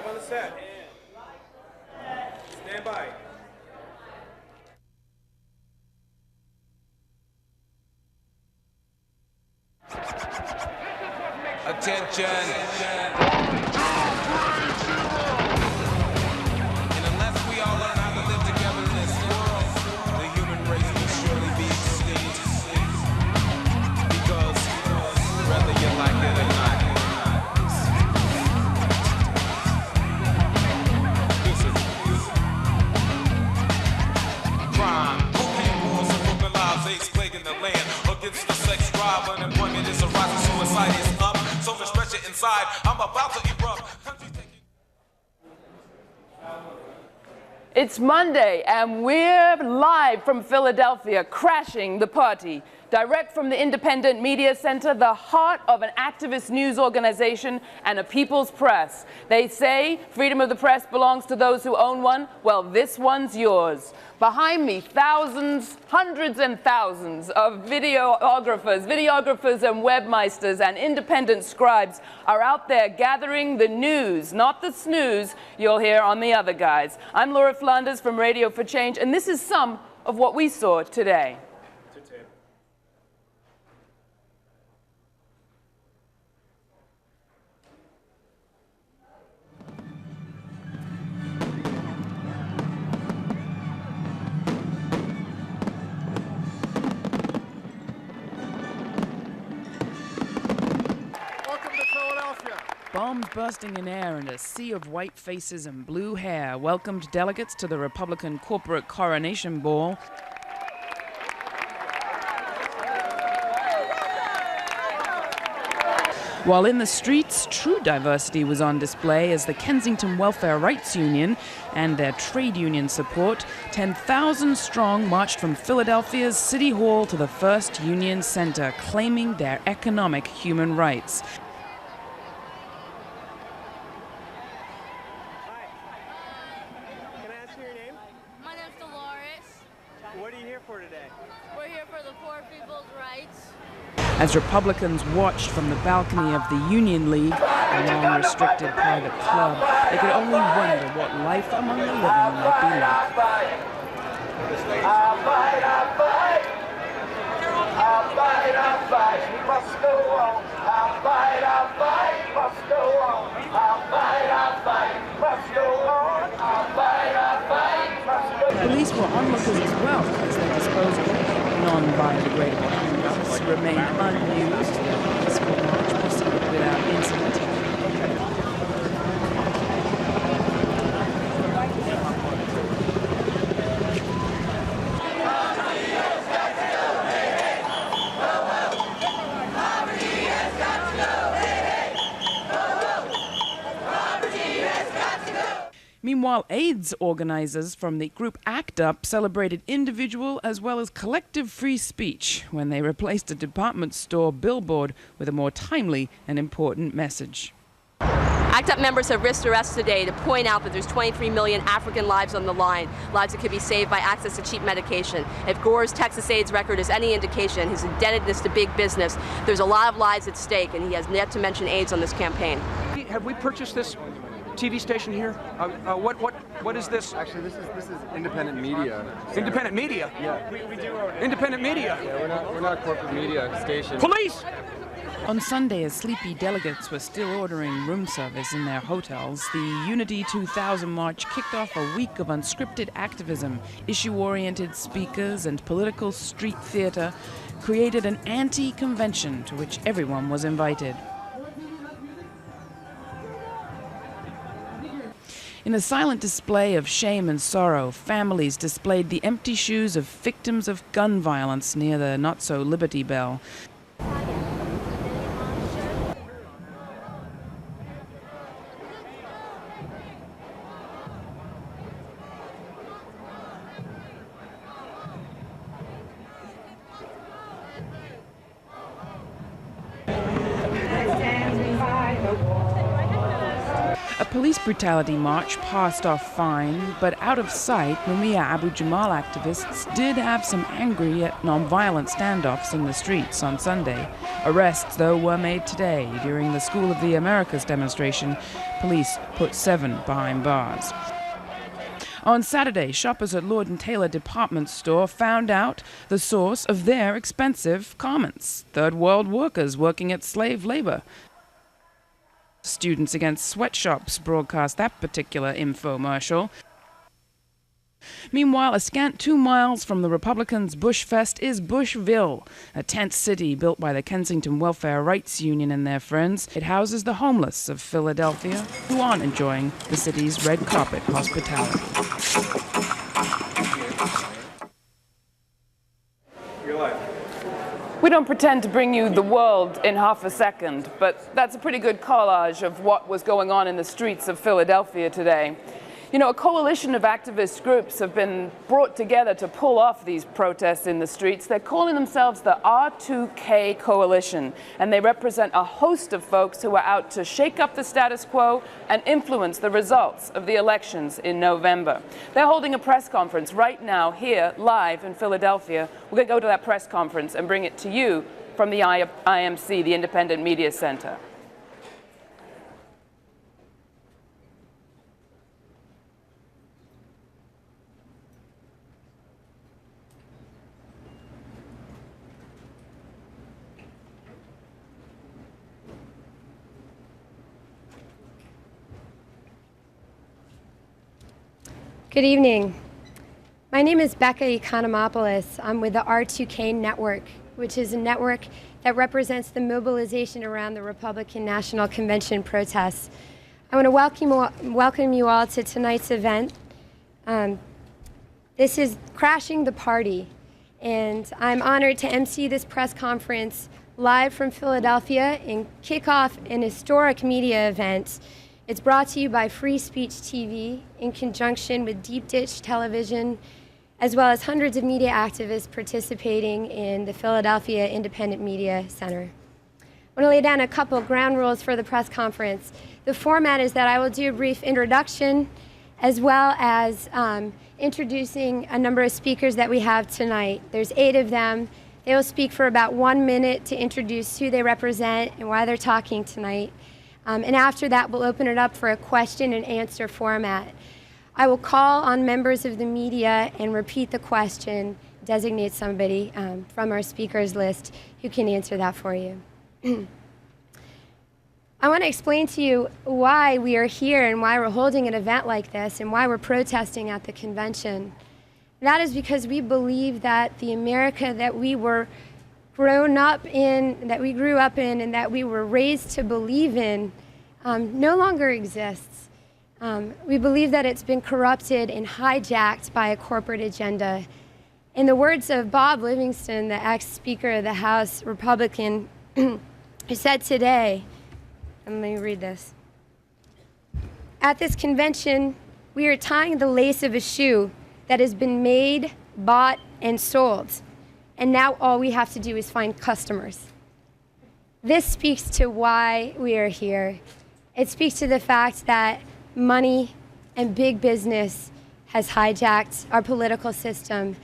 on the set. Stand by. Attention. And unless we all learn how to live together in this world, the human race will surely be extinct. Because whether you like it or not, this is crime. Cocaine wars and broken lives, AIDS plaguing the land. Against the sex drive, unemployment is a rising, suicide is up. So much pressure inside, I'm about to erupt. It's Monday, and we're live from Philadelphia, crashing the party. Direct from the Independent Media Center, the heart of an activist news organization and a people's press. They say freedom of the press belongs to those who own one. Well, this one's yours. Behind me, thousands, hundreds and thousands of videographers and webmeisters and independent scribes are out there gathering the news, not the snooze you'll hear on the other guys. I'm Laura Flanders from Radio for Change, and this is some of what we saw today. Bombs bursting in air and a sea of white faces and blue hair welcomed delegates to the Republican corporate coronation ball. While in the streets, true diversity was on display as the Kensington Welfare Rights Union and their trade union support, 10,000 strong, marched from Philadelphia's City Hall to the First Union Center, claiming their economic human rights. As Republicans watched from the balcony of the Union League, a long-restricted private club, they could only wonder what life among the living might be like. Police were onlookers as well, as their disposable, non-biodegradable handguns remained unused. The peaceful march proceeded without incident. Meanwhile, AIDS organizers from the group ACT UP celebrated individual as well as collective free speech when they replaced a department store billboard with a more timely and important message. ACT UP members have risked arrest today to point out that there's 23 million African lives on the line, lives that could be saved by access to cheap medication. If Gore's Texas AIDS record is any indication, his indebtedness to big business, there's a lot of lives at stake, and he has yet to mention AIDS on this campaign. Have we purchased this TV station here? What is this? Actually, this is independent media. So. Independent media? Yeah. We do own it. Independent media? Yeah, we're not a corporate media station. Police! On Sunday, as sleepy delegates were still ordering room service in their hotels, the Unity 2000 March kicked off a week of unscripted activism, issue-oriented speakers, and political street theater, created an anti-convention to which everyone was invited. In a silent display of shame and sorrow, families displayed the empty shoes of victims of gun violence near the not-so-Liberty Bell. A police brutality march passed off fine, but out of sight, Mumia Abu Jamal activists did have some angry yet non-violent standoffs in the streets on Sunday. Arrests, though, were made today. During the School of the Americas demonstration, police put 7 behind bars. On Saturday, shoppers at Lord & Taylor department store found out the source of their expensive garments. Third world workers working at slave labor. Students Against Sweatshops broadcast that particular infomercial. Meanwhile, a scant 2 miles from the Republicans' Bushfest is Bushville, a tent city built by the Kensington Welfare Rights Union and their friends. It houses the homeless of Philadelphia who aren't enjoying the city's red carpet hospitality. We don't pretend to bring you the world in half a second, but that's a pretty good collage of what was going on in the streets of Philadelphia today. You know, a coalition of activist groups have been brought together to pull off these protests in the streets. They're calling themselves the R2K Coalition, and they represent a host of folks who are out to shake up the status quo and influence the results of the elections in November. They're holding a press conference right now here, live in Philadelphia. We're going to go to that press conference and bring it to you from the IMC, the Independent Media Center. Good evening. My name is Becca Economopoulos. I'm with the R2K Network, which is a network that represents the mobilization around the Republican National Convention protests. I want to welcome you all to tonight's event. This is Crashing the Party, and I'm honored to MC this press conference live from Philadelphia and kick off an historic media event. It's brought to you by Free Speech TV in conjunction with Deep Ditch Television, as well as hundreds of media activists participating in the Philadelphia Independent Media Center. I want to lay down a couple ground rules for the press conference. The format is that I will do a brief introduction, as well as introducing a number of speakers that we have tonight. There's 8 of them. They will speak for about 1 minute to introduce who they represent and why they're talking tonight. And after that, we'll open it up for a question and answer format. I will call on members of the media and repeat the question, designate somebody from our speakers list who can answer that for you. I want to explain to you why we are here and why we're holding an event like this and why we're protesting at the convention. That is because we believe that the America that we were grown up in, that we grew up in, and that we were raised to believe in no longer exists. We believe that it's been corrupted and hijacked by a corporate agenda. In the words of Bob Livingston, the ex-Speaker of the House Republican, who said today, and let me read this. At this convention, we are tying the lace of a shoe that has been made, bought, and sold. And now all we have to do is find customers. This speaks to why we are here. It speaks to the fact that money and big business has hijacked our political system,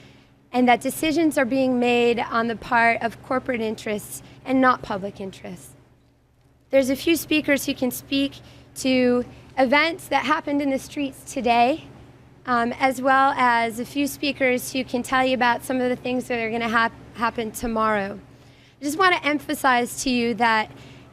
and that decisions are being made on the part of corporate interests and not public interests. There's a few speakers who can speak to events that happened in the streets today, as well as a few speakers who can tell you about some of the things that are going to happen tomorrow. I just want to emphasize to you that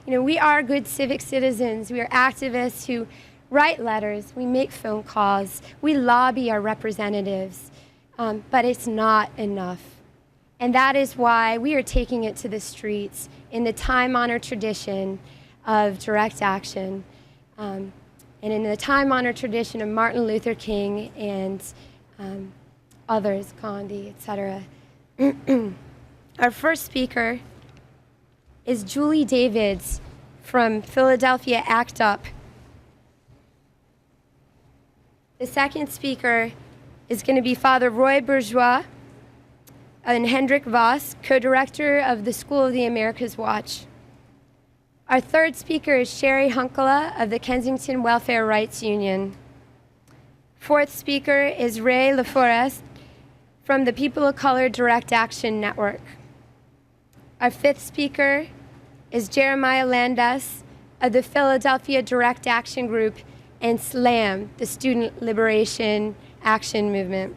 we are good civic citizens. We are activists who write letters, we make phone calls, we lobby our representatives, but it's not enough. And that is why we are taking it to the streets in the time-honored tradition of direct action. And in the time-honored tradition of Martin Luther King and others, Gandhi, etc. Our first speaker is Julie Davids from Philadelphia ACT UP. The second speaker is going to be Father Roy Bourgeois and Hendrik Voss, co-director of the School of the Americas Watch. Our third speaker is Sherry Hunkala of the Kensington Welfare Rights Union. Fourth speaker is Ray LaForest from the People of Color Direct Action Network. Our fifth speaker is Jeremiah Landes of the Philadelphia Direct Action Group and SLAM, the Student Liberation Action Movement.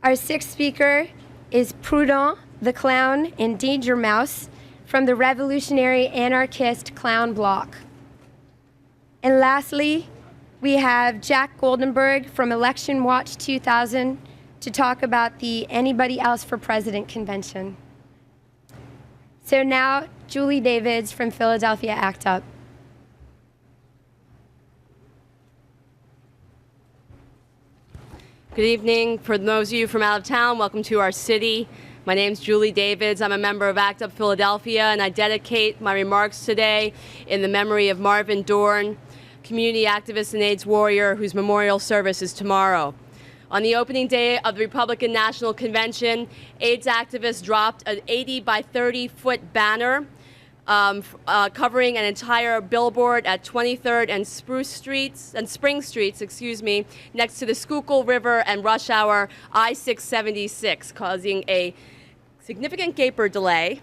Our sixth speaker is Prudent the Clown and Danger Mouse from the Revolutionary Anarchist Clown Bloc. And lastly, we have Jack Goldenberg from Election Watch 2000 to talk about the Anybody Else for President convention. So now, Julie Davids from Philadelphia ACT UP. Good evening. For those of you from out of town, welcome to our city. My name's Julie Davids. I'm a member of ACT UP Philadelphia, and I dedicate my remarks today in the memory of Marvin Dorn, community activist and AIDS warrior whose memorial service is tomorrow. On the opening day of the Republican National Convention, AIDS activists dropped an 80 by 30-foot banner covering an entire billboard at 23rd and Spring Streets, next to the Schuylkill River and rush hour I-676, causing a significant gaper delay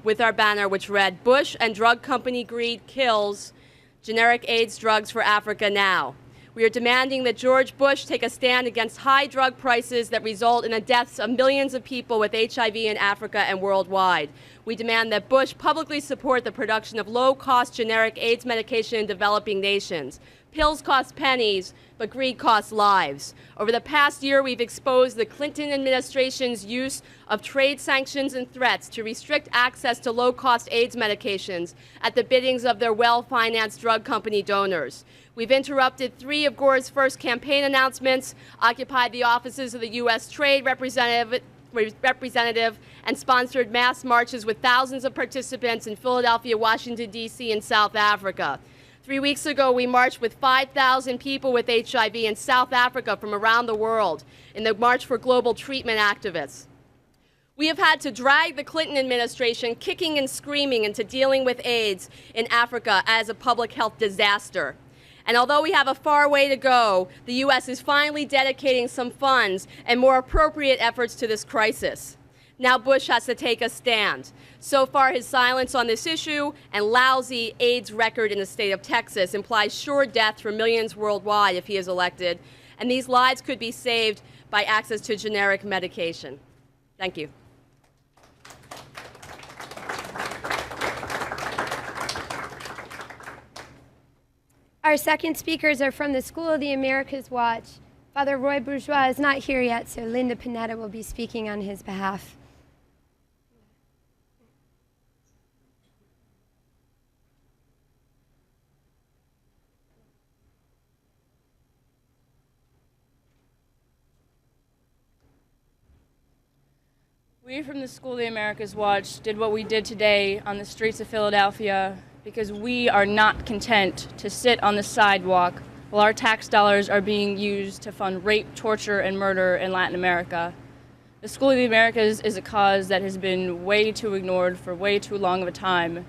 with our banner, which read, "Bush and drug company greed kills generic AIDS drugs for Africa now." We are demanding that George Bush take a stand against high drug prices that result in the deaths of millions of people with HIV in Africa and worldwide. We demand that Bush publicly support the production of low-cost generic AIDS medication in developing nations. Pills cost pennies, but greed costs lives. Over the past year, we've exposed the Clinton administration's use of trade sanctions and threats to restrict access to low-cost AIDS medications at the biddings of their well-financed drug company donors. We've interrupted 3 of Gore's first campaign announcements, occupied the offices of the U.S. Trade Representative, and sponsored mass marches with thousands of participants in Philadelphia, Washington, D.C., and South Africa. 3 weeks ago, we marched with 5,000 people with HIV in South Africa from around the world in the March for Global Treatment activists. We have had to drag the Clinton administration kicking and screaming into dealing with AIDS in Africa as a public health disaster. And although we have a far way to go, the U.S. is finally dedicating some funds and more appropriate efforts to this crisis. Now Bush has to take a stand. So far, his silence on this issue and lousy AIDS record in the state of Texas implies sure death for millions worldwide if he is elected, and these lives could be saved by access to generic medication. Thank you. Our second speakers are from the School of the Americas Watch. Father Roy Bourgeois is not here yet, so Linda Panetta will be speaking on his behalf. We from the School of the Americas Watch did what we did today on the streets of Philadelphia because we are not content to sit on the sidewalk while our tax dollars are being used to fund rape, torture, and murder in Latin America. The School of the Americas is a cause that has been way too ignored for way too long of a time.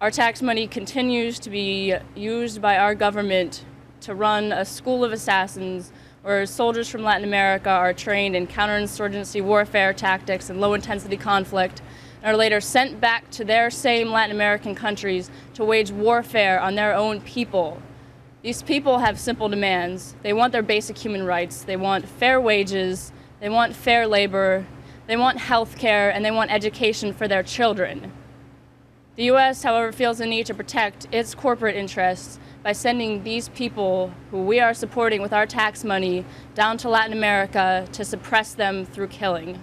Our tax money continues to be used by our government to run a school of assassins where soldiers from Latin America are trained in counterinsurgency warfare tactics and low-intensity conflict, and are later sent back to their same Latin American countries to wage warfare on their own people. These people have simple demands. They want their basic human rights. They want fair wages. They want fair labor. They want health care, and they want education for their children. The U.S., however, feels the need to protect its corporate interests by sending these people, who we are supporting with our tax money, down to Latin America to suppress them through killing.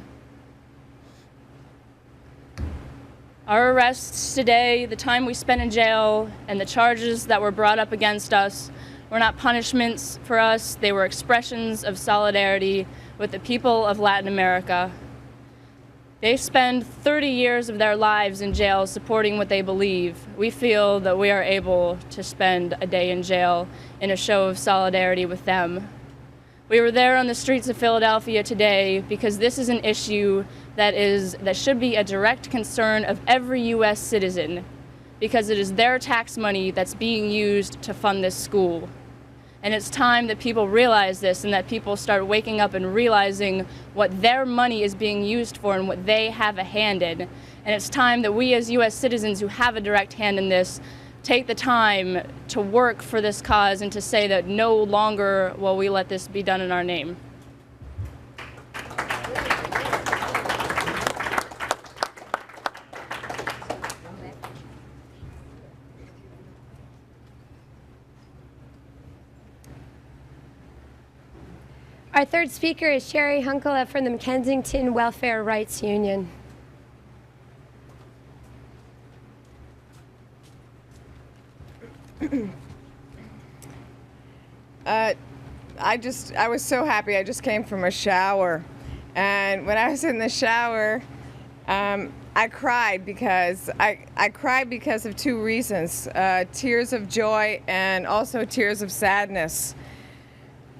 Our arrests today, the time we spent in jail, and the charges that were brought up against us were not punishments for us. They were expressions of solidarity with the people of Latin America. They spend 30 years of their lives in jail supporting what they believe. We feel that we are able to spend a day in jail in a show of solidarity with them. We were there on the streets of Philadelphia today because this is an issue that should be a direct concern of every U.S. citizen, because it is their tax money that's being used to fund this school. And it's time that people realize this and that people start waking up and realizing what their money is being used for and what they have a hand in. And it's time that we as U.S. citizens who have a direct hand in this take the time to work for this cause and to say that no longer will we let this be done in our name. Our third speaker is Sherry Hunkela from the Kensington Welfare Rights Union. I was so happy. I just came from a shower, and when I was in the shower, I cried because I cried because of two reasons: tears of joy and also tears of sadness.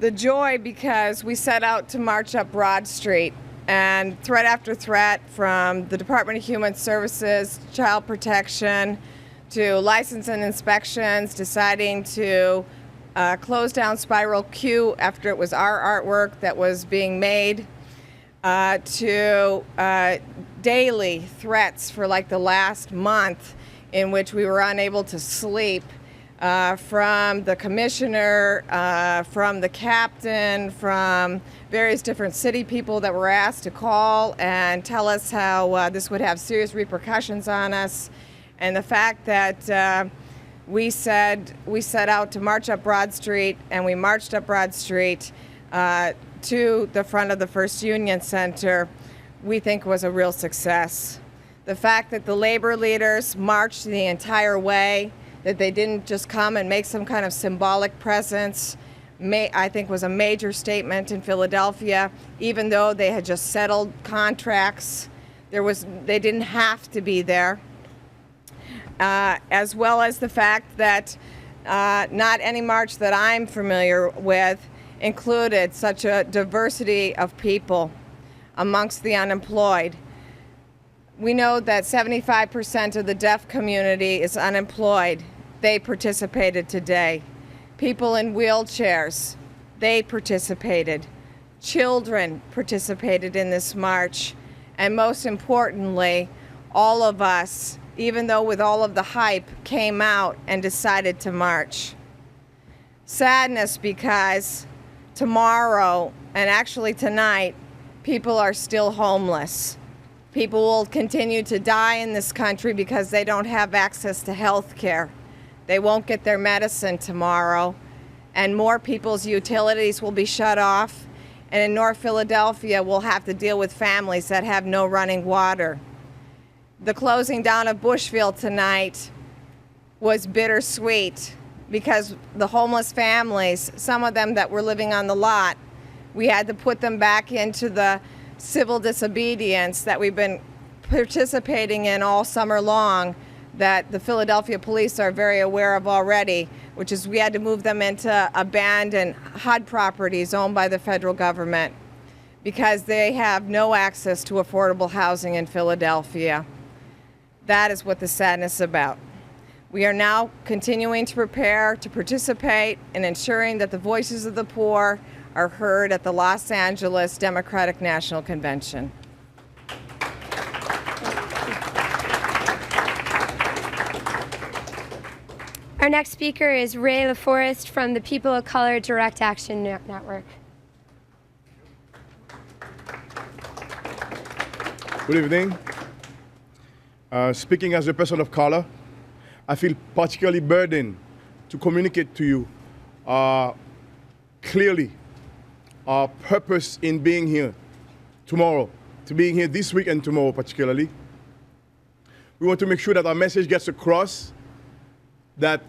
The joy because we set out to march up Broad Street, and threat after threat from the Department of Human Services, Child Protection, to license and inspections, deciding to close down Spiral Q after it was our artwork that was being made, to daily threats for like the last month in which we were unable to sleep, from the commissioner, from the captain, from various different city people that were asked to call and tell us how this would have serious repercussions on us. And the fact that we set out to march up Broad Street, and we marched up Broad Street to the front of the First Union Center, we think was a real success. The fact that the labor leaders marched the entire way, that they didn't just come and make some kind of symbolic presence, I think was a major statement in Philadelphia. Even though they had just settled contracts, they didn't have to be there. As well as the fact that not any march that I'm familiar with included such a diversity of people amongst the unemployed. We know that 75% of the deaf community is unemployed. They participated today. People in wheelchairs, they participated. Children participated in this march. And most importantly, all of us, even though with all of the hype, came out and decided to march. Sadness because tomorrow, and actually tonight, people are still homeless. People will continue to die in this country because they don't have access to health care. They won't get their medicine tomorrow, and more people's utilities will be shut off. And in North Philadelphia, we'll have to deal with families that have no running water. The closing down of Bushfield tonight was bittersweet because the homeless families, some of them that were living on the lot, we had to put them back into the civil disobedience that we've been participating in all summer long, that the Philadelphia police are very aware of already, which is we had to move them into abandoned HUD properties owned by the federal government because they have no access to affordable housing in Philadelphia. That is what the sadness is about. We are now continuing to prepare to participate in ensuring that the voices of the poor are heard at the Los Angeles Democratic National Convention. Our next speaker is Ray LaForest from the People of Color Direct Action Network. Good evening. Speaking as a person of color, I feel particularly burdened to communicate to you clearly our purpose in being here tomorrow, to being here this week and tomorrow particularly. We want to make sure that our message gets across, that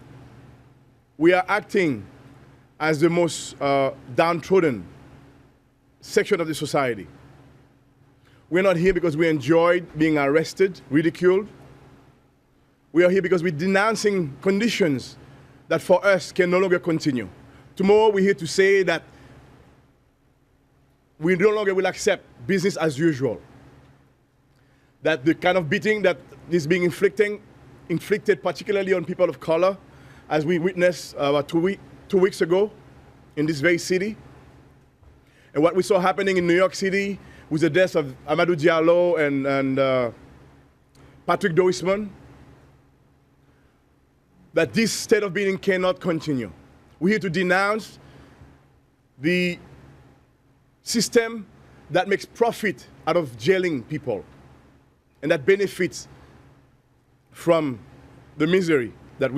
we are acting as the most downtrodden section of the society. We're not here because we enjoyed being arrested, ridiculed. We are here because we're denouncing conditions that for us can no longer continue. Tomorrow we're here to say that we no longer will accept business as usual. That the kind of beating that is being inflicted particularly on people of color, as we witnessed about 2 weeks ago in this very city, and what we saw happening in New York City with the deaths of Amadou Diallo and Patrick Doisman, that this state of being cannot continue. We're here to denounce the system that makes profit out of jailing people and that benefits from the misery that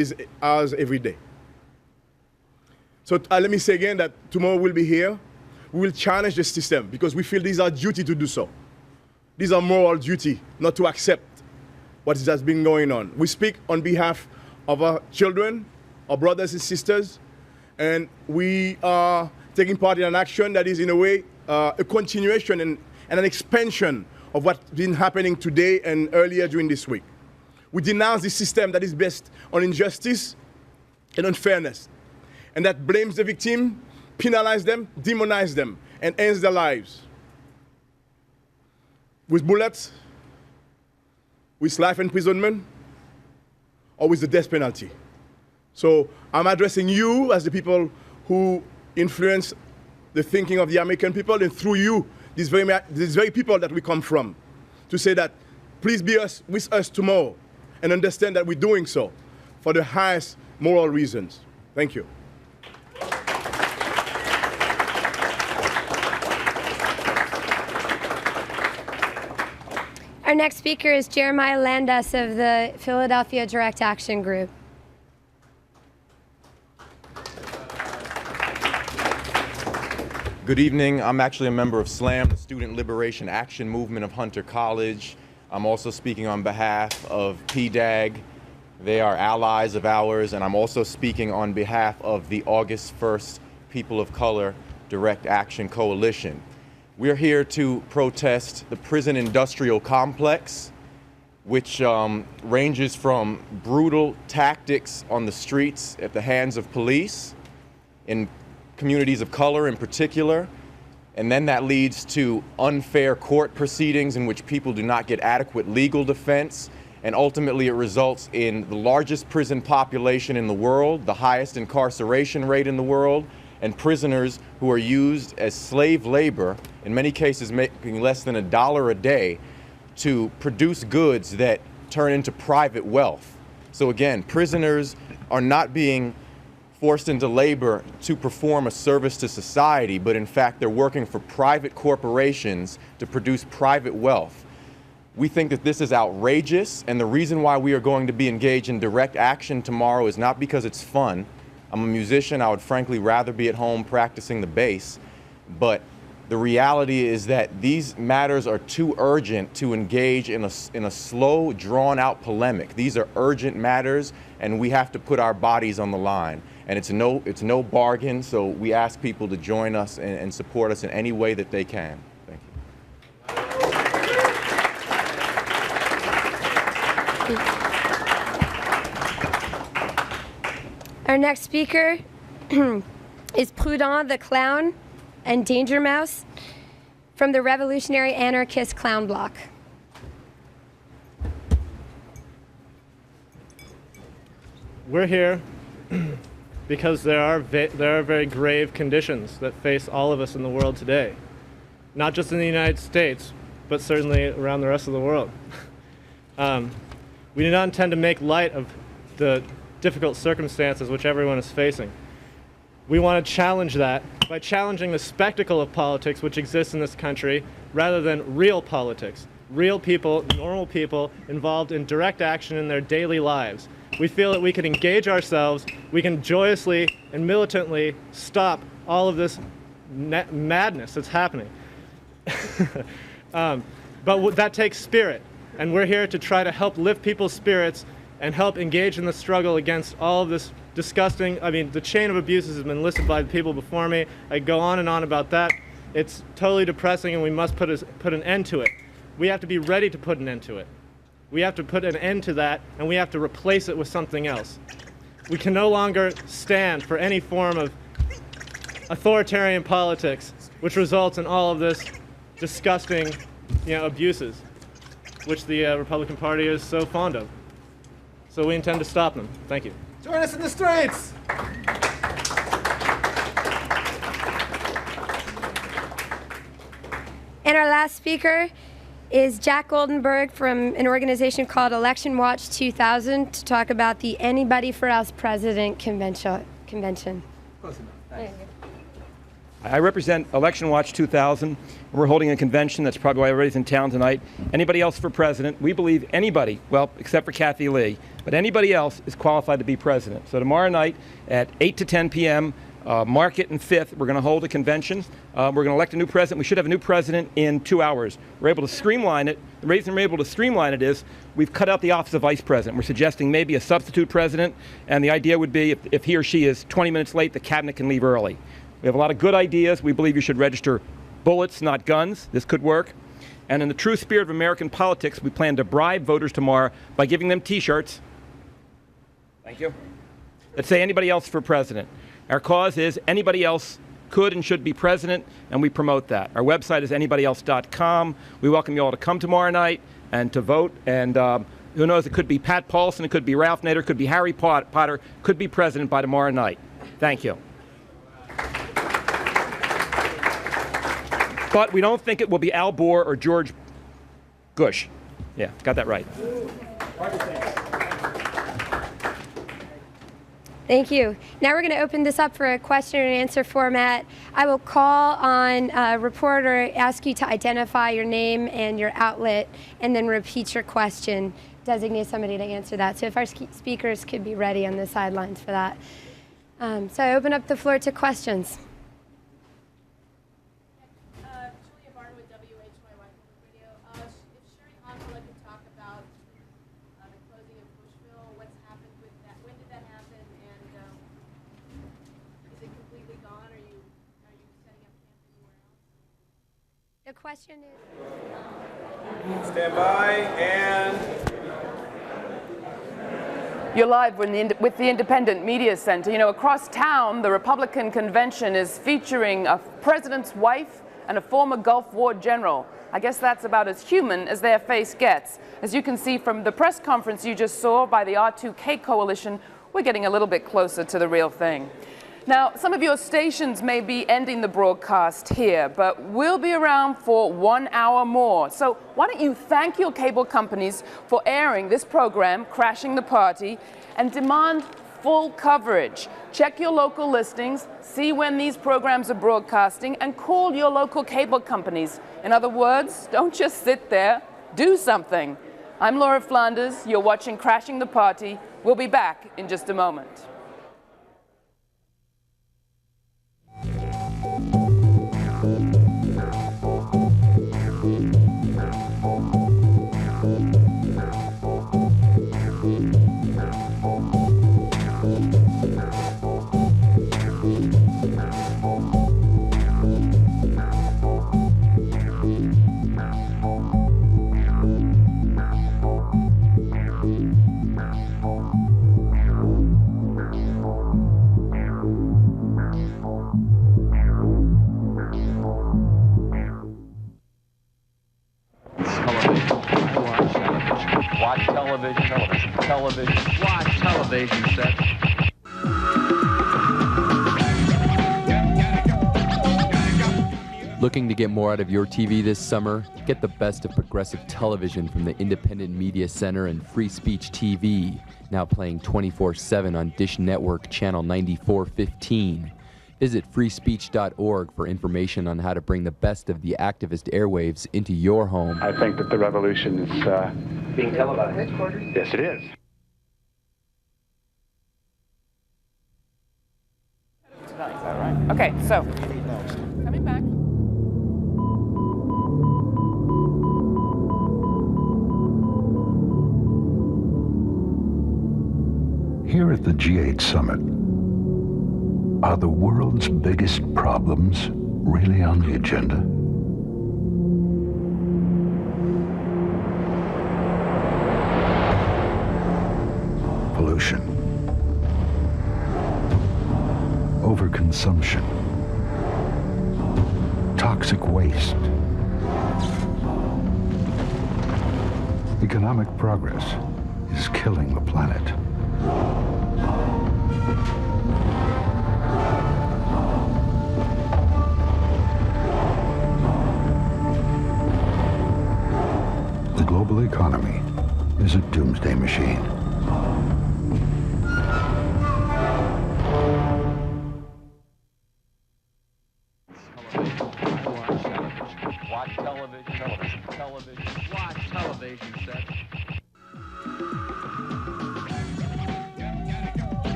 is ours every day. So let me say again that tomorrow we'll be here. We will challenge the system because we feel it is our duty to do so. These are moral duty, not to accept what has been going on. We speak on behalf of our children, our brothers and sisters, and we are taking part in an action that is in a way a continuation and an expansion of what's been happening today and earlier during this week. We denounce this system that is based on injustice and unfairness, and that blames the victim, penalizes them, demonizes them, and ends their lives with bullets, with life imprisonment, or with the death penalty. So I'm addressing you as the people who influence the thinking of the American people, and through you, these very people that we come from, to say that please be with us tomorrow and understand that we're doing so for the highest moral reasons. Thank you. Our next speaker is Jeremiah Landes of the Philadelphia Direct Action Group. Good evening. I'm actually a member of SLAM, the Student Liberation Action Movement of Hunter College. I'm also speaking on behalf of PDAG. They are allies of ours, and I'm also speaking on behalf of the August 1st People of Color Direct Action Coalition. We're here to protest the prison industrial complex, which ranges from brutal tactics on the streets at the hands of police in communities of color in particular, and then that leads to unfair court proceedings in which people do not get adequate legal defense, and ultimately it results in the largest prison population in the world, the highest incarceration rate in the world, and prisoners who are used as slave labor, in many cases making less than $1 a day, to produce goods that turn into private wealth. So again, prisoners are not being forced into labor to perform a service to society, but in fact they're working for private corporations to produce private wealth. We think that this is outrageous, and the reason why we are going to be engaged in direct action tomorrow is not because it's fun. I'm a musician. I would frankly rather be at home practicing the bass, but the reality is that these matters are too urgent to engage in a slow, drawn-out polemic. These are urgent matters, and we have to put our bodies on the line. And it's no bargain, so we ask people to join us and support us in any way that they can. Thank you. Our next speaker is Prudent the Clown and Danger Mouse from the Revolutionary Anarchist Clown Block. We're here because there are very grave conditions that face all of us in the world today. Not just in the United States, but certainly around the rest of the world. We do not intend to make light of the difficult circumstances which everyone is facing. We want to challenge that by challenging the spectacle of politics which exists in this country rather than real politics. Real people, normal people, involved in direct action in their daily lives. We feel that we can engage ourselves, we can joyously and militantly stop all of this madness that's happening. But that takes spirit, and we're here to try to help lift people's spirits and help engage in the struggle against all of this disgusting, the chain of abuses has been listed by the people before me. I go on and on about that. It's totally depressing, and we must put an end to it. We have to be ready to put an end to it. We have to put an end to that, and we have to replace it with something else. We can no longer stand for any form of authoritarian politics which results in all of this disgusting, abuses, which the Republican Party is so fond of. So we intend to stop them. Thank you. Join us in the streets! And our last speaker is Jack Goldenberg from an organization called Election Watch 2000 to talk about the Anybody for Us President Convention. Close enough. Thanks. I represent Election Watch 2000. We're holding a convention. That's probably why everybody's in town tonight. Anybody else for president? We believe anybody, well, except for Kathy Lee, but anybody else is qualified to be president. So tomorrow night at 8 to 10 p.m., Market and 5th, we're going to hold a convention. We're going to elect a new president. We should have a new president in 2 hours. We're able to streamline it. The reason we're able to streamline it is we've cut out the office of vice president. We're suggesting maybe a substitute president, and the idea would be if he or she is 20 minutes late, the cabinet can leave early. We have a lot of good ideas. We believe you should register bullets, not guns. This could work. And in the true spirit of American politics, we plan to bribe voters tomorrow by giving them T-shirts. Thank you. That say anybody else for president. Our cause is anybody else could and should be president, and we promote that. Our website is anybodyelse.com. We welcome you all to come tomorrow night and to vote. And who knows, it could be Pat Paulson, it could be Ralph Nader, it could be Harry Potter, could be president by tomorrow night. Thank you. But we don't think it will be Al Gore or George Bush. Yeah, got that right. Thank you. Now we're going to open this up for a question and answer format. I will call on a reporter, ask you to identify your name and your outlet, and then repeat your question. Designate somebody to answer that. So if our speakers could be ready on the sidelines for that. So I open up the floor to questions. The question is... Stand by, and... You're live with the Independent Media Center. You know, across town, the Republican convention is featuring a president's wife and a former Gulf War general. I guess that's about as human as their face gets. As you can see from the press conference you just saw by the R2K coalition, we're getting a little bit closer to the real thing. Now, some of your stations may be ending the broadcast here, but we'll be around for 1 hour more. So why don't you thank your cable companies for airing this program, Crashing the Party, and demand full coverage. Check your local listings, see when these programs are broadcasting, and call your local cable companies. In other words, don't just sit there, do something. I'm Laura Flanders, you're watching Crashing the Party. We'll be back in just a moment. Television. Watch television set. Looking to get more out of your TV this summer? Get the best of progressive television from the Independent Media Center and Free Speech TV, now playing 24/7 on Dish Network Channel 9415. Visit freespeech.org for information on how to bring the best of the activist airwaves into your home. I think that the revolution is being televised. Yes, it is. Is that right? Okay, so coming back. Here at the G8 Summit, are the world's biggest problems really on the agenda? Pollution, overconsumption, toxic waste. Economic progress is killing the planet. The global economy is a doomsday machine. Watch television, watch television set.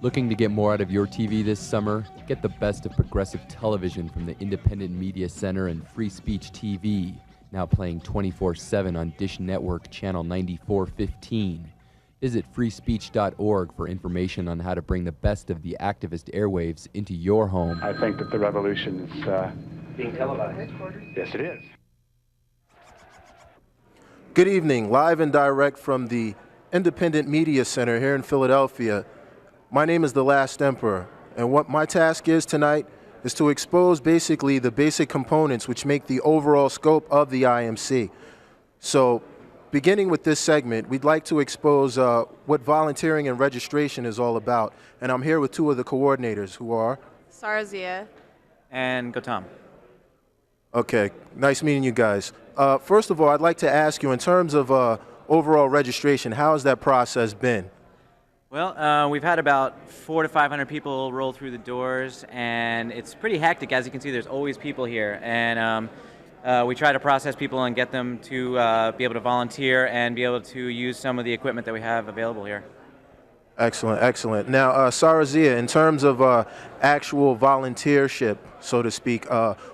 Looking to get more out of your TV this summer? Get the best of progressive television from the Independent Media Center and Free Speech TV, now playing 24/7 on Dish Network Channel 9415. Visit freespeech.org for information on how to bring the best of the activist airwaves into your home. I think that the revolution is being televised. Yes, it is. Good evening, live and direct from the Independent Media Center here in Philadelphia. My name is The Last Emperor, and what my task is tonight is to expose basically the basic components which make the overall scope of the IMC. So, beginning with this segment, we'd like to expose what volunteering and registration is all about. And I'm here with two of the coordinators, who are Sarazia and Gautam. Okay, nice meeting you guys. First of all, I'd like to ask you, in terms of overall registration, how has that process been? Well, we've had about 400 to 500 people roll through the doors, and it's pretty hectic. As you can see, there's always people here, and we try to process people and get them to be able to volunteer and be able to use some of the equipment that we have available here. Excellent, excellent. Now, Sarazia, in terms of actual volunteership, so to speak,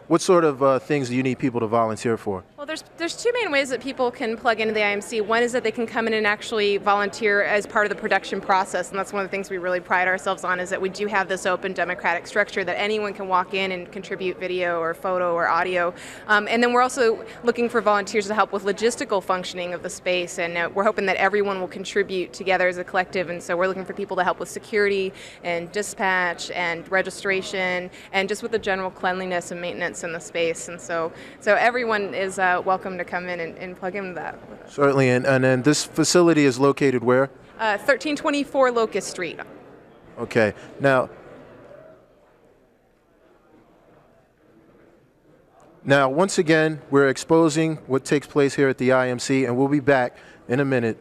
what sort of things do you need people to volunteer for? Well, there's two main ways that people can plug into the IMC. One is that they can come in and actually volunteer as part of the production process, and that's one of the things we really pride ourselves on, is that we do have this open democratic structure that anyone can walk in and contribute video or photo or audio. And then we're also looking for volunteers to help with logistical functioning of the space, and we're hoping that everyone will contribute together as a collective, and so we're looking for people to help with security and dispatch and registration and just with the general cleanliness and maintenance in the space. And so everyone is welcome to come in and plug into that. Certainly, and then this facility is located where? 1324 Locust Street. Okay, now once again, we're exposing what takes place here at the IMC, and we'll be back in a minute.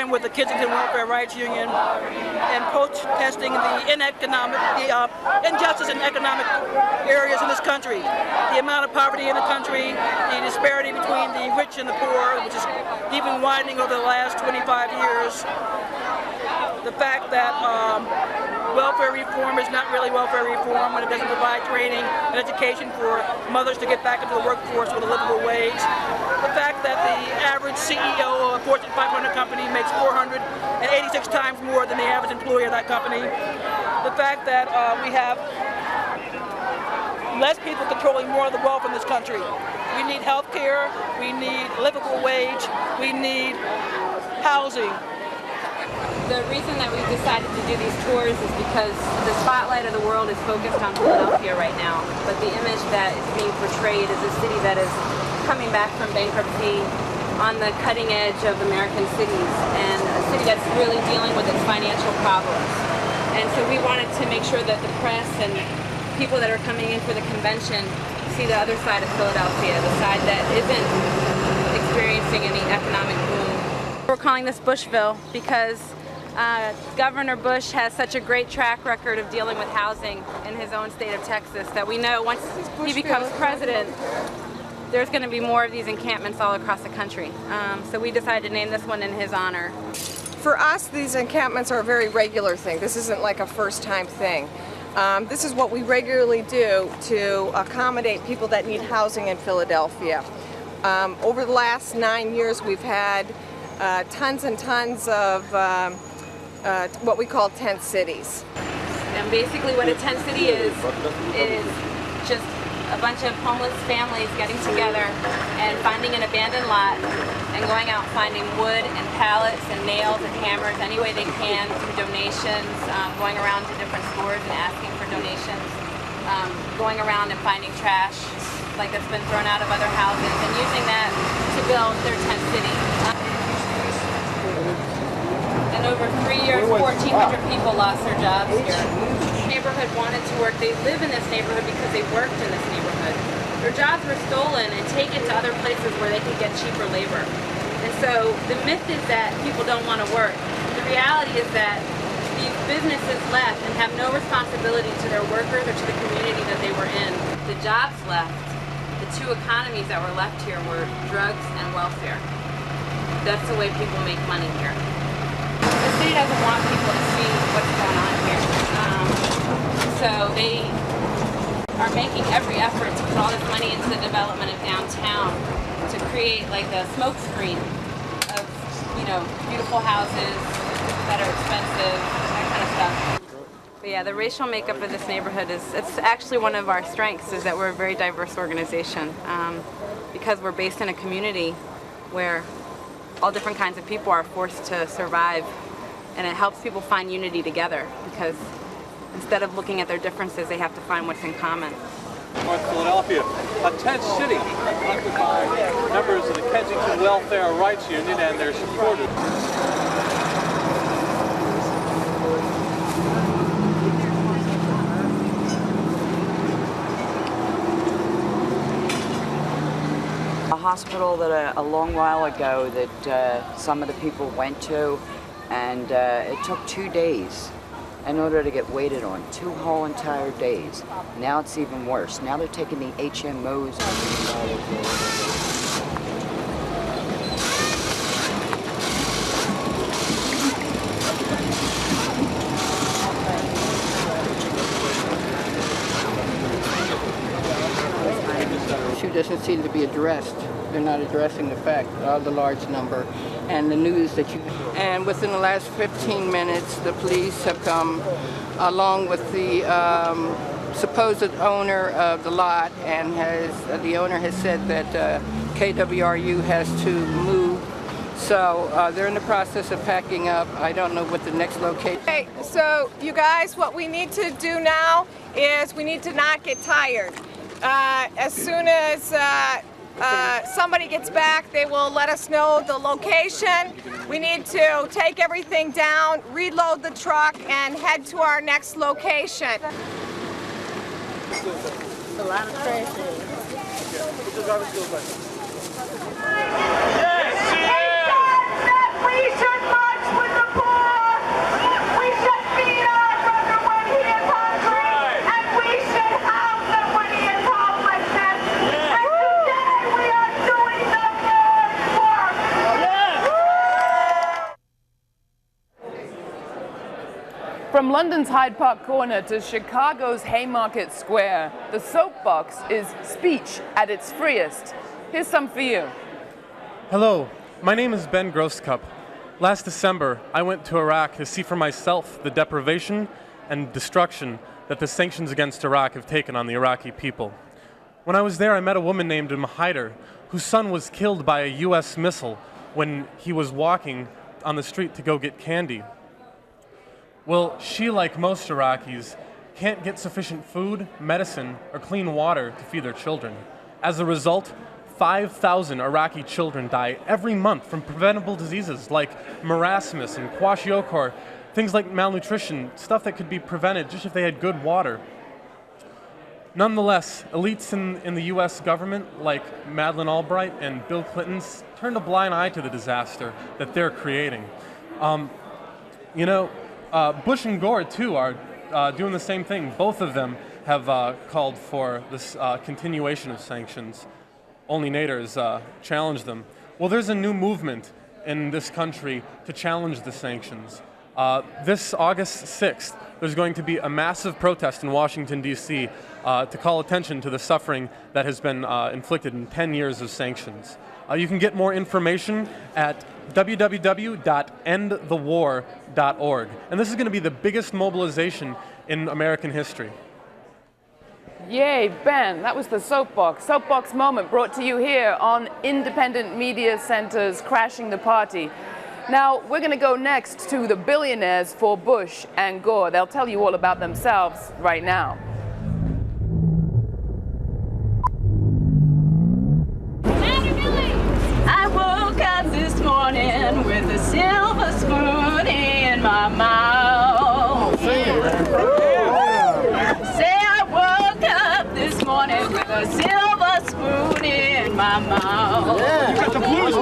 With the Kensington Welfare Rights Union and protesting the injustice in economic areas in this country, the amount of poverty in the country, the disparity between the rich and the poor, which is even widening over the last 25 years, the fact that welfare reform is not really welfare reform when it doesn't provide training and education for mothers to get back into the workforce with a livable wage. The fact that the average CEO of a Fortune 500 company makes 486 times more than the average employee of that company. The fact that we have less people controlling more of the wealth in this country. We need health care, we need a livable wage, we need housing. The reason that we decided to do these tours is because the spotlight of the world is focused on Philadelphia right now, but the image that is being portrayed is a city that is coming back from bankruptcy on the cutting edge of American cities, and a city that's really dealing with its financial problems. And so we wanted to make sure that the press and people that are coming in for the convention see the other side of Philadelphia, the side that isn't experiencing any economic boom. We're calling this Bushville because Governor Bush has such a great track record of dealing with housing in his own state of Texas that we know once he becomes president, there's going to be more of these encampments all across the country. So we decided to name this one in his honor. For us, these encampments are a very regular thing. This isn't like a first-time thing. This is what we regularly do to accommodate people that need housing in Philadelphia. Over the last 9 years, we've had tons and tons of what we call tent cities. And basically what a tent city is just a bunch of homeless families getting together and finding an abandoned lot and going out finding wood and pallets and nails and hammers any way they can through donations, going around to different stores and asking for donations, going around and finding trash like that's been thrown out of other houses and using that to build their tent city. In over 3 years, 1,400 people lost their jobs here. The neighborhood wanted to work. They live in this neighborhood because they worked in this neighborhood. Their jobs were stolen and taken to other places where they could get cheaper labor. And so the myth is that people don't want to work. The reality is that these businesses left and have no responsibility to their workers or to the community that they were in. The jobs left. The two economies that were left here were drugs and welfare. That's the way people make money here. The city doesn't want people to see what's going on here. So they are making every effort to put all this money into the development of downtown to create like a smoke screen of, you know, beautiful houses that are expensive, that kind of stuff. But yeah, the racial makeup of this neighborhood it's actually one of our strengths is that we're a very diverse organization because we're based in a community where all different kinds of people are forced to survive, and it helps people find unity together because instead of looking at their differences, they have to find what's in common. North Philadelphia, a tent city conducted by members of the Kensington Welfare Rights Union and their supporters. A hospital that a long while ago that some of the people went to, and it took 2 days in order to get waited on, 2 whole entire days. Now it's even worse. Now they're taking the HMOs. issue doesn't seem to be addressed. They're not addressing the fact of the large number and the news that you... And within the last 15 minutes, the police have come along with the supposed owner of the lot, and the owner has said that KWRU has to move. So they're in the process of packing up. I don't know what the next location. Okay, so you guys, what we need to do now is we need to not get tired. As soon as somebody gets back, they will let us know the location. We need to take everything down, reload the truck, and head to our next location. A lot of traffic. We should march with the poor. We should feed our brother when he is hungry, and we should house him when he is homeless. And today we are doing the Lord's work. From London's Hyde Park Corner to Chicago's Haymarket Square, the soapbox is speech at its freest. Here's some for you. Hello, my name is Ben Grosscup. Last December, I went to Iraq to see for myself the deprivation and destruction that the sanctions against Iraq have taken on the Iraqi people. When I was there, I met a woman named Haider, whose son was killed by a U.S. missile when he was walking on the street to go get candy. Well, she, like most Iraqis, can't get sufficient food, medicine, or clean water to feed their children. As a result, 5,000 Iraqi children die every month from preventable diseases like marasmus and kwashiorkor, things like malnutrition, stuff that could be prevented just if they had good water. Nonetheless, elites in the U.S. government, like Madeleine Albright and Bill Clinton, turned a blind eye to the disaster that they're creating. Bush and Gore, too, are doing the same thing. Both of them have called for this continuation of sanctions. Only Nader has challenged them. Well, there's a new movement in this country to challenge the sanctions. This August 6th, there's going to be a massive protest in Washington, D.C. To call attention to the suffering that has been inflicted in 10 years of sanctions. You can get more information at www.endthewar.org. And this is going to be the biggest mobilization in American history. Yay, Ben, that was the Soapbox. Soapbox Moment brought to you here on Independent Media Center's Crashing the Party. Now, we're going to go next to the billionaires for Bush and Gore. They'll tell you all about themselves right now. I woke up this morning with a silver spoon in my mouth. Say I woke up this morning with a silver spoon in my mouth. Yeah, you got the blues.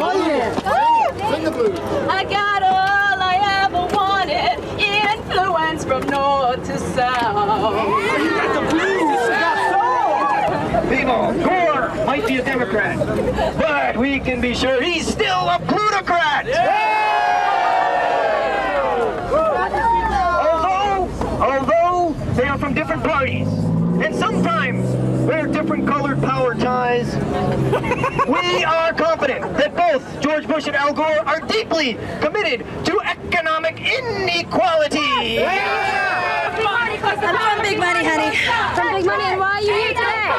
Sing the blues. I got all I ever wanted, influence from north to south. You got the blues. People, Gore might be a Democrat, but we can be sure he's still a plutocrat. Although they are from different parties, and sometimes wear different colored power ties, we are confident that both George Bush and Al Gore are deeply committed to economic inequality. I'm from Big Money, honey. From Big Money, and why are you here today?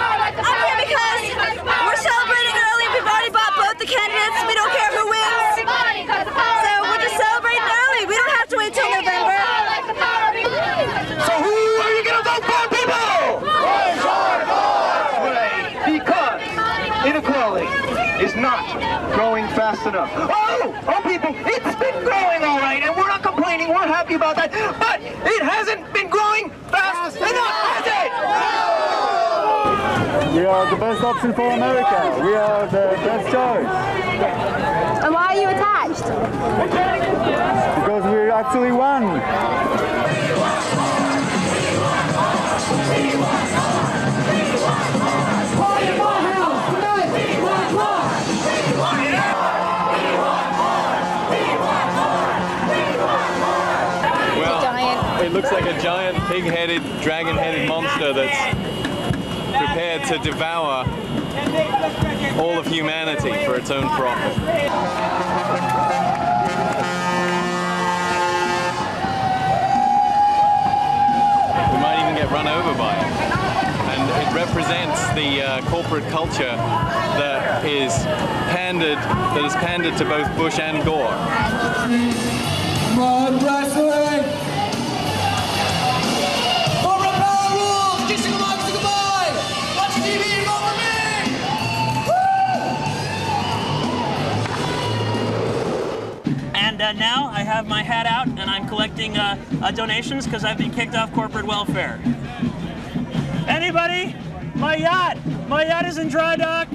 I'm here because we're celebrating early. We've already bought both the candidates. We don't care who wins. So we're just celebrating early. We don't have to wait till November. So who are you going to vote for, people? Because inequality is not growing fast enough. Oh, people, it's been growing all right, and we're not complaining. We're happy about that. But it hasn't been growing fast enough, has it? We are the best option for America. We are the best choice. And why are you attached? Because we actually won. It looks like a giant pig-headed, dragon-headed monster that's prepared to devour all of humanity for its own profit. We might even get run over by it. And it represents the corporate culture that is pandered to both Bush and Gore. Come on, wrestling! And now I have my hat out and I'm collecting donations because I've been kicked off corporate welfare. Anybody? My yacht is in dry dock.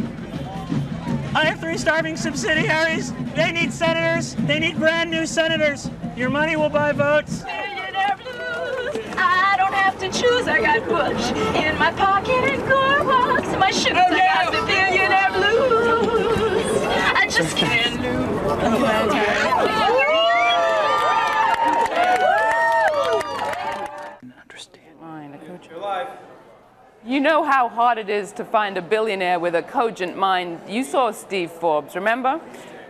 I have 3 starving subsidiaries. They need senators. They need brand new senators. Your money will buy votes. Billionaire blues. I don't have to choose. I got Bush in my pocket and Gore walks in my shoes. I got the billionaire blues. I just can't lose. You know how hard it is to find a billionaire with a cogent mind. You saw Steve Forbes, remember?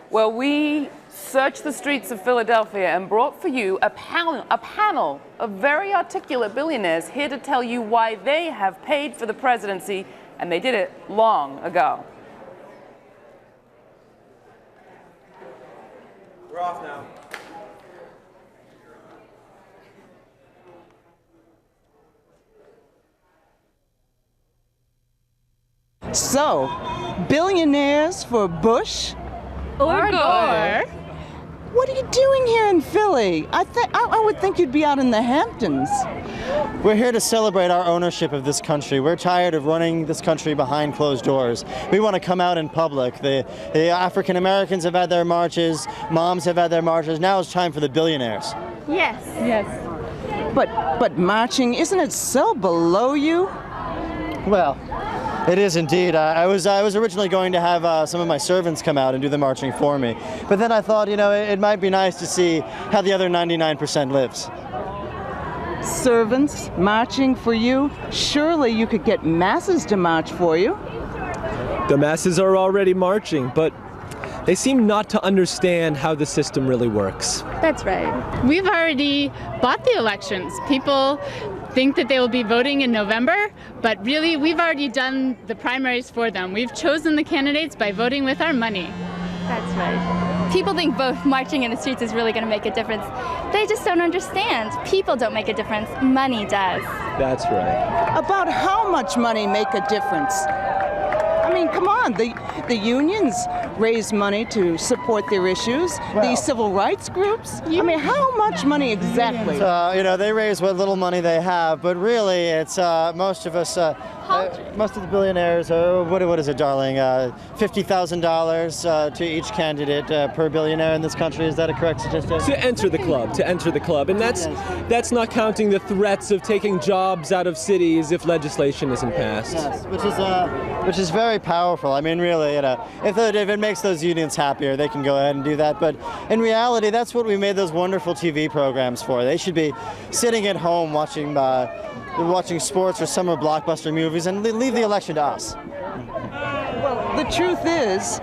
Well, we searched the streets of Philadelphia and brought for you a panel of very articulate billionaires here to tell you why they have paid for the presidency, and they did it long ago. We're off now. So, billionaires for Bush? Or Gore. What are you doing here in Philly? I would think you'd be out in the Hamptons. We're here to celebrate our ownership of this country. We're tired of running this country behind closed doors. We want to come out in public. The African Americans have had their marches, moms have had their marches. Now it's time for the billionaires. Yes. Yes. But marching, isn't it so below you? Well, it is indeed. I was originally going to have some of my servants come out and do the marching for me. But then I thought, you know, it might be nice to see how the other 99% lives. Servants marching for you? Surely you could get masses to march for you. The masses are already marching, but they seem not to understand how the system really works. That's right. We've already bought the elections. People think that they will be voting in November, but really we've already done the primaries for them. We've chosen the candidates by voting with our money. That's right. People think marching in the streets is really going to make a difference. They just don't understand. People don't make a difference. Money does. That's right. About how much money make a difference? I mean, come on, the unions raise money to support their issues. Well, the civil rights groups. I mean, how much money exactly? You know, they raise what little money they have, but really, it's most of us. Most of the billionaires are, what is it, darling? $50,000 to each candidate per billionaire in this country. Is that a correct statistic? To enter the club, and that's not counting the threats of taking jobs out of cities if legislation isn't passed. Yes, which is very powerful. I mean, really, you know, if it makes those unions happier, they can go ahead and do that. But in reality, that's what we made those wonderful TV programs for. They should be sitting at home watching sports or summer blockbuster movies and leave the election to us. Well, the truth is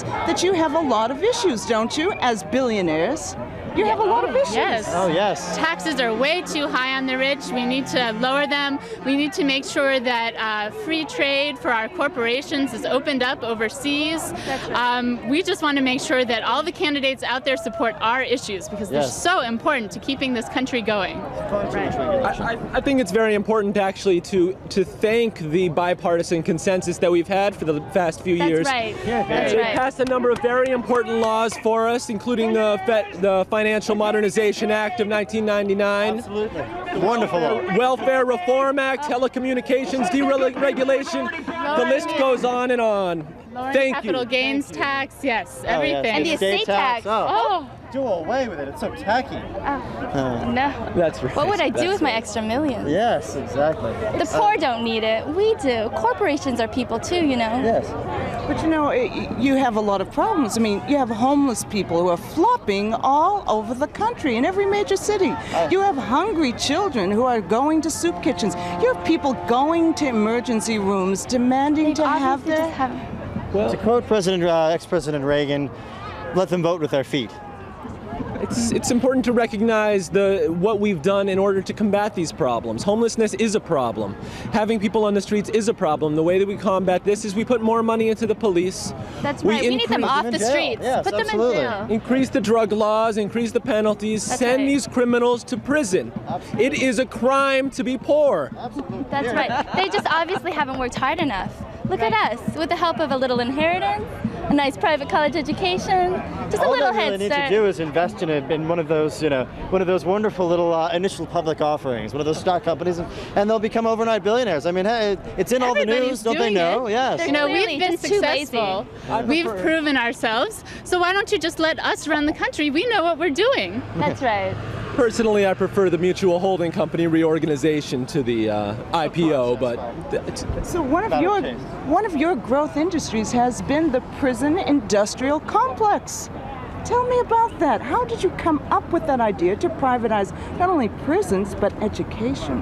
that you have a lot of issues, don't you, as billionaires? You have a lot of issues. Yes. Oh, yes. Taxes are way too high on the rich. We need to lower them. We need to make sure that free trade for our corporations is opened up overseas. That's right. We just want to make sure that all the candidates out there support our issues because they're so important to keeping this country going. Right. I think it's very important actually to thank the bipartisan consensus that we've had for the past few years. Right. That's They right. passed a number of very important laws for us, including the Financial Modernization Act of 1999. Absolutely. Wonderful law. Welfare Reform Act, telecommunications deregulation. The list goes on and on. Thank you. Capital gains tax, yes, everything. And the estate tax. Oh. Do away with it. It's so tacky. No. That's right. What would I do with my extra millions? Yes, exactly. The poor don't need it. We do. Corporations are people too, you know. Yes. But you know, you have a lot of problems. I mean, you have homeless people who are flopping all over the country in every major city. You have hungry children who are going to soup kitchens. You have people going to emergency rooms demanding to have their... Well, to quote ex-President Reagan, let them vote with their feet. It's important to recognize what we've done in order to combat these problems. Homelessness is a problem. Having people on the streets is a problem. The way that we combat this is we put more money into the police. That's right. We need them off the streets. Yes, put them absolutely. in jail. Increase the drug laws, increase the penalties, send these criminals to prison. Absolutely. It is a crime to be poor. Absolutely. That's right. They just obviously haven't worked hard enough. Look at us, with the help of a little inheritance, a nice private college education, just a little head start. All they really need to do is invest in one of those, one of those wonderful little initial public offerings, one of those stock companies, and they'll become overnight billionaires. I mean, hey, it's in all the news, don't they know? Yes. You know, we've been successful. We've proven ourselves. So why don't you just let us run the country? We know what we're doing. That's right. Personally, I prefer the mutual holding company reorganization to the IPO, but so one of your growth industries has been the prison industrial complex. Tell me about that. How did you come up with that idea to privatize not only prisons but education?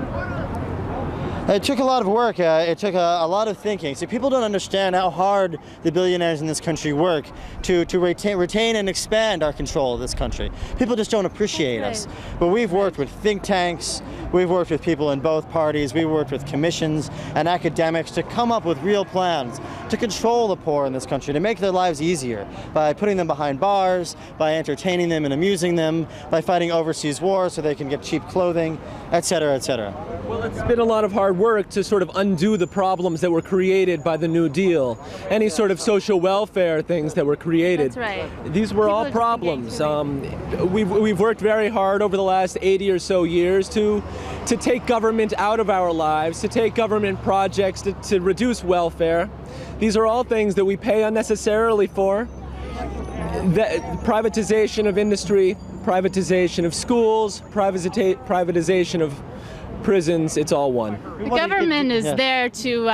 It took a lot of work. It took a lot of thinking. See, people don't understand how hard the billionaires in this country work to retain and expand our control of this country. People just don't appreciate us. But we've worked with think tanks, we've worked with people in both parties, we've worked with commissions and academics to come up with real plans to control the poor in this country, to make their lives easier by putting them behind bars, by entertaining them and amusing them, by fighting overseas wars so they can get cheap clothing, etc., etc. Well, it's been a lot of hard work to sort of undo the problems that were created by the New Deal. Any sort of social welfare things that were created. That's right. These were all problems. We've worked very hard over the last 80 or so years to take government out of our lives, to take government projects to reduce welfare. These are all things that we pay unnecessarily for. The privatization of industry, privatization of schools, privatization of prisons, it's all one. The government is there to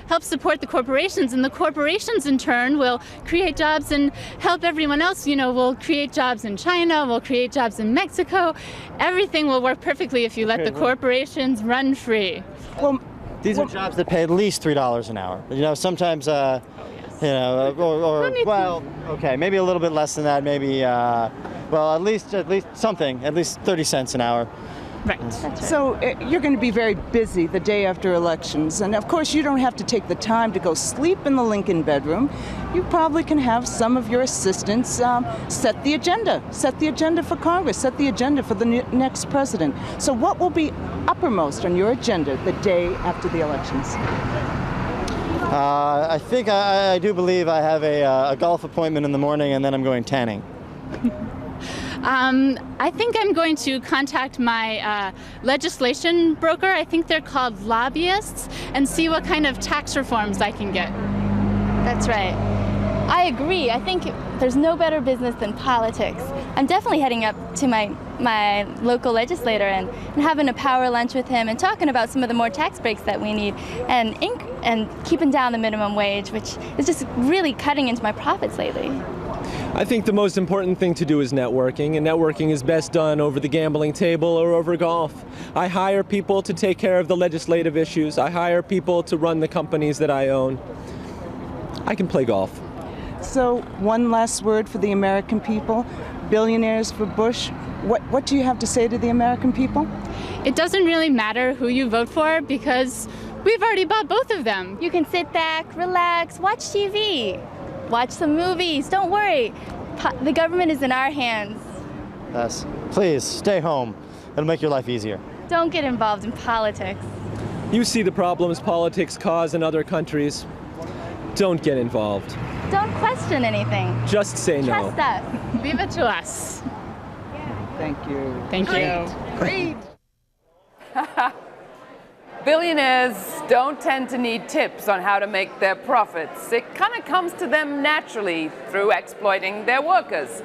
help support the corporations, and the corporations in turn will create jobs and help everyone else. You know, we'll create jobs in China, we'll create jobs in Mexico. Everything will work perfectly if you let the corporations run free. Well, these are jobs that pay at least $3 an hour. You know, sometimes, you know, or well, okay, maybe a little bit less than that. Maybe, well, at least something, at least 30 cents an hour. Right. Right. So you're going to be very busy the day after elections, and of course you don't have to take the time to go sleep in the Lincoln bedroom. You probably can have some of your assistants set the agenda for Congress, set the agenda for the next president. So what will be uppermost on your agenda the day after the elections? I think I do believe I have a golf appointment in the morning, and then I'm going tanning. I think I'm going to contact my legislation broker, I think they're called lobbyists, and see what kind of tax reforms I can get. That's right. I agree. I think there's no better business than politics. I'm definitely heading up to my local legislator and having a power lunch with him and talking about some of the more tax breaks that we need and keeping down the minimum wage, which is just really cutting into my profits lately. I think the most important thing to do is networking, and networking is best done over the gambling table or over golf. I hire people to take care of the legislative issues. I hire people to run the companies that I own. I can play golf. So one last word for the American people. Billionaires for Bush. What do you have to say to the American people? It doesn't really matter who you vote for because we've already bought both of them. You can sit back, relax, watch TV. Watch some movies. Don't worry. The government is in our hands. Yes. Please, stay home. It'll make your life easier. Don't get involved in politics. You see the problems politics cause in other countries. Don't get involved. Don't question anything. Just say no. Trust us. Leave it to us. Thank you. Thank you. Great. Billionaires don't tend to need tips on how to make their profits. It kind of comes to them naturally through exploiting their workers.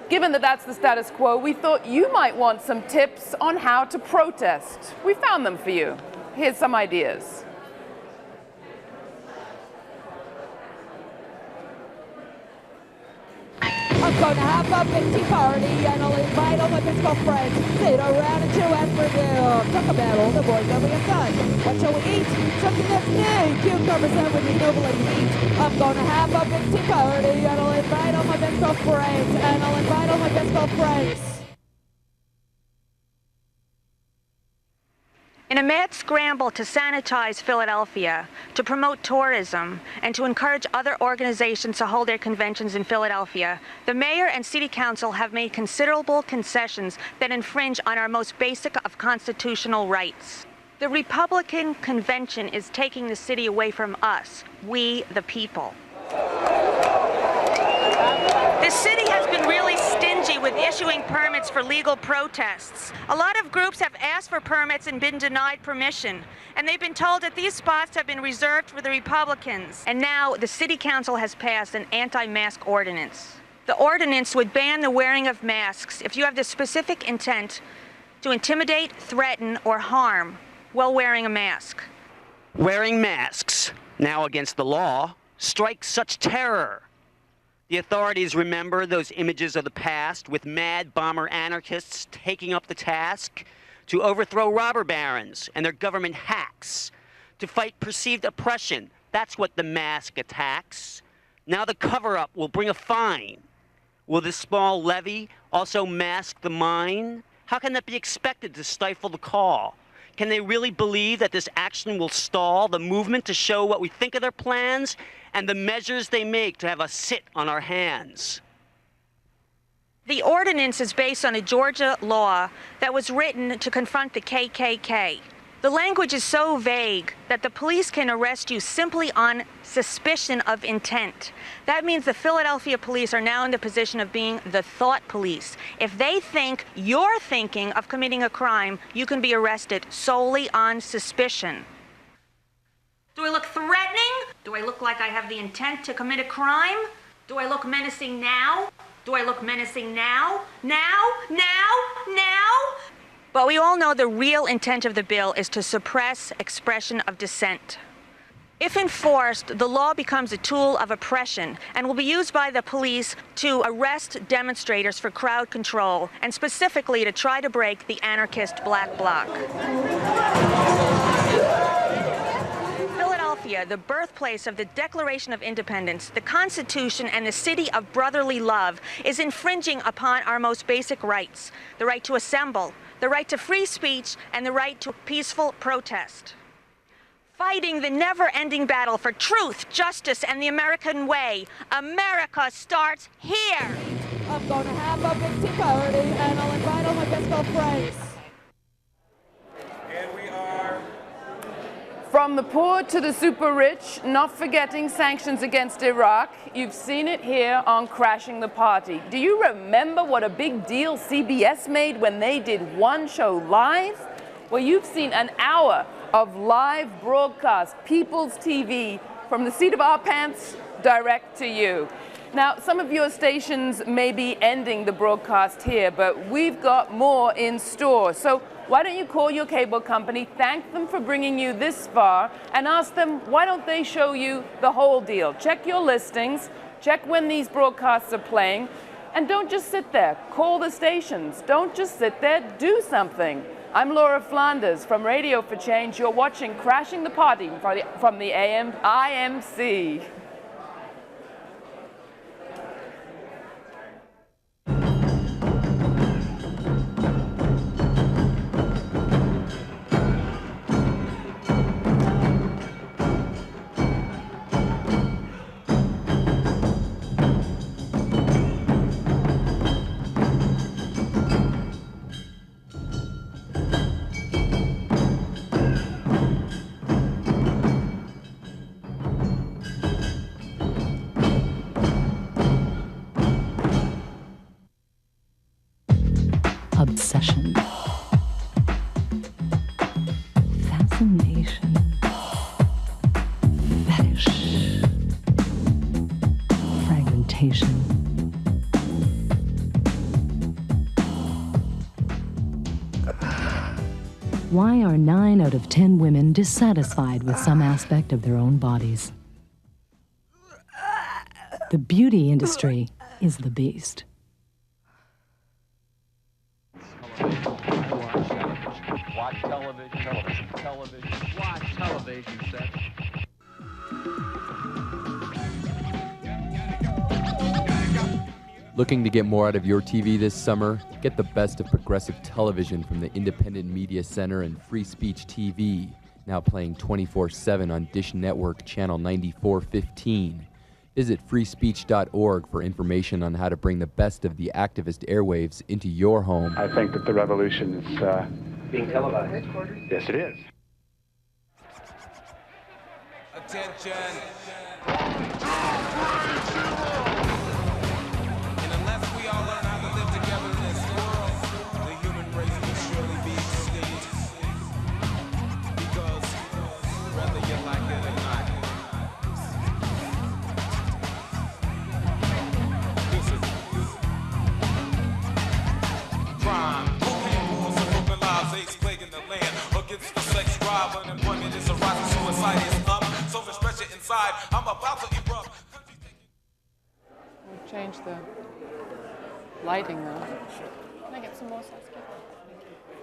Given that that's the status quo, we thought you might want some tips on how to protest. We found them for you. Here's some ideas. I'm going to have a big tea party and I'll invite all my physical friends. Sit around and chill as per you. Talk about all the work that we have done. What shall we eat? Something that's new. Cucumbers and with noble and meat. I'm going to have a big tea party and I'll invite all my best girlfriends. And I'll invite all my best girlfriends. In a mad scramble to sanitize Philadelphia, to promote tourism, and to encourage other organizations to hold their conventions in Philadelphia, the mayor and city council have made considerable concessions that infringe on our most basic of constitutional rights. The Republican convention is taking the city away from us, we the people. The city has been really stingy with issuing permits for legal protests. A lot of groups have asked for permits and been denied permission, and they've been told that these spots have been reserved for the Republicans. And now the city council has passed an anti-mask ordinance. The ordinance would ban the wearing of masks if you have the specific intent to intimidate, threaten, or harm while wearing a mask. Wearing masks, now against the law, strikes such terror. The authorities remember those images of the past with mad bomber anarchists taking up the task to overthrow robber barons and their government hacks, to fight perceived oppression. That's what the mask attacks. Now the cover-up will bring a fine. Will this small levy also mask the mine? How can that be expected to stifle the call? Can they really believe that this action will stall the movement to show what we think of their plans and the measures they make to have us sit on our hands? The ordinance is based on a Georgia law that was written to confront the KKK. The language is so vague that the police can arrest you simply on suspicion of intent. That means the Philadelphia police are now in the position of being the thought police. If they think you're thinking of committing a crime, you can be arrested solely on suspicion. Do I look threatening? Do I look like I have the intent to commit a crime? Do I look menacing now? Do I look menacing now? Now? But we all know the real intent of the bill is to suppress expression of dissent. If enforced, the law becomes a tool of oppression and will be used by the police to arrest demonstrators for crowd control and specifically to try to break the anarchist Black Bloc. Philadelphia, the birthplace of the Declaration of Independence, the Constitution, and the city of brotherly love, is infringing upon our most basic rights: the right to assemble, the right to free speech, and the right to peaceful protest. Fighting the never-ending battle for truth, justice, and the American way. America starts here. I'm going to have a big tea party, and I'll invite all my best girlfriends. And we are from the poor to the super rich, not forgetting sanctions against Iraq. You've seen it here on Crashing the Party. Do you remember what a big deal CBS made when they did one show live? Well, you've seen an hour of live broadcast, People's TV, from the seat of our pants direct to you. Now, some of your stations may be ending the broadcast here, but we've got more in store. So why don't you call your cable company, thank them for bringing you this far, and ask them why don't they show you the whole deal. Check your listings, check when these broadcasts are playing, and don't just sit there. Call the stations. Don't just sit there, do something. I'm Laura Flanders from Radio for Change. You're watching Crashing the Party from the IMC. Obsession, fascination, fetish, fragmentation. Why are 9 out of 10 women dissatisfied with some aspect of their own bodies? The beauty industry is the beast. Watch television, watch television set. Looking to get more out of your TV this summer? Get the best of progressive television from the Independent Media Center and Free Speech TV, now playing 24/7 on Dish Network Channel 9415. Visit freespeech.org for information on how to bring the best of the activist airwaves into your home. I think that the revolution is Being televised. yes, it is. Attention. And unless we all learn how to live together in this world, the human race will surely be extinct. Because whether you like it or not, this is crime. Cocaine wars and broken lives, AIDS plaguing the land. Against the sex drive, unemployment is a rising, suicide is up. So much pressure inside, I'm about to erupt. We've changed the lighting though. Can I get some more sauce? Thank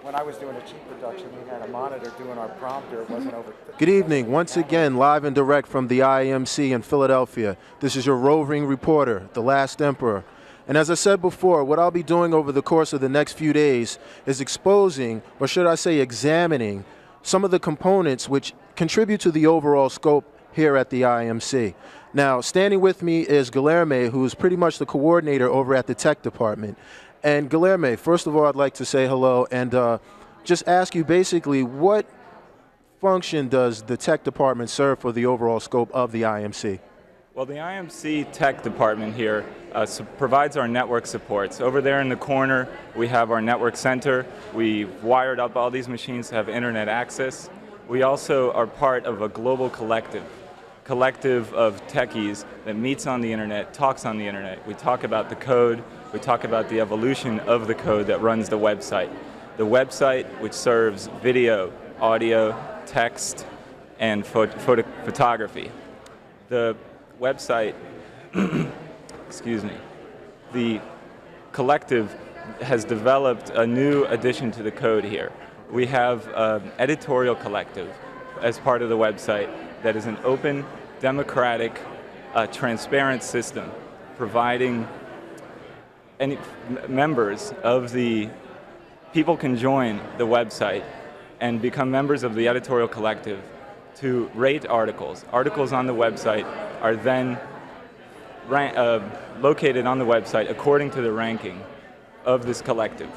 you. when I was doing a cheap production, we had a monitor doing our prompter. It wasn't over. Good evening. Once again, live and direct from the IMC in Philadelphia. This is your roving reporter, The Last Emperor. And as I said before, what I'll be doing over the course of the next few days is exposing, or should I say examining, some of the components which contribute to the overall scope here at the IMC. Now, standing with me is Guilherme, who is pretty much the coordinator over at the tech department. And Guilherme, first of all, I'd like to say hello and just ask you basically what function does the tech department serve for the overall scope of the IMC? Well, the IMC tech department here provides our network supports. Over there in the corner, we have our network center. We've wired up all these machines to have internet access. We also are part of a global collective of techies that meets on the internet, talks on the internet. We talk about the code, we talk about the evolution of the code that runs the website. The website, which serves video, audio, text, and photography. The website, excuse me, the collective has developed a new addition to the code here. We have an editorial collective as part of the website that is an open, democratic, transparent system, providing any members of the people can join the website and become members of the editorial collective to rate articles. Articles on the website are then located on the website according to the ranking of this collective.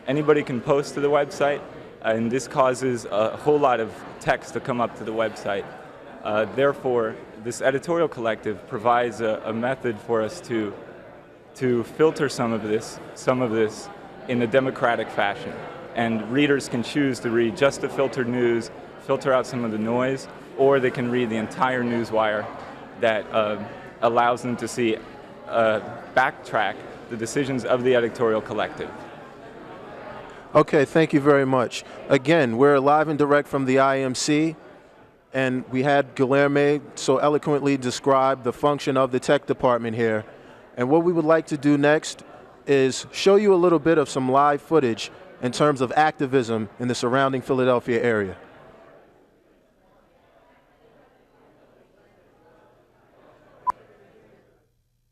Anybody can post to the website, and this causes a whole lot of text to come up to the website. Therefore, this editorial collective provides a method for us to filter some of this in a democratic fashion. And readers can choose to read just the filtered news, filter out some of the noise, or they can read the entire newswire that allows them to see, backtrack the decisions of the editorial collective. Okay, thank you very much. Again, we're live and direct from the IMC, and we had Guilherme so eloquently describe the function of the tech department here. And what we would like to do next is show you a little bit of some live footage in terms of activism in the surrounding Philadelphia area.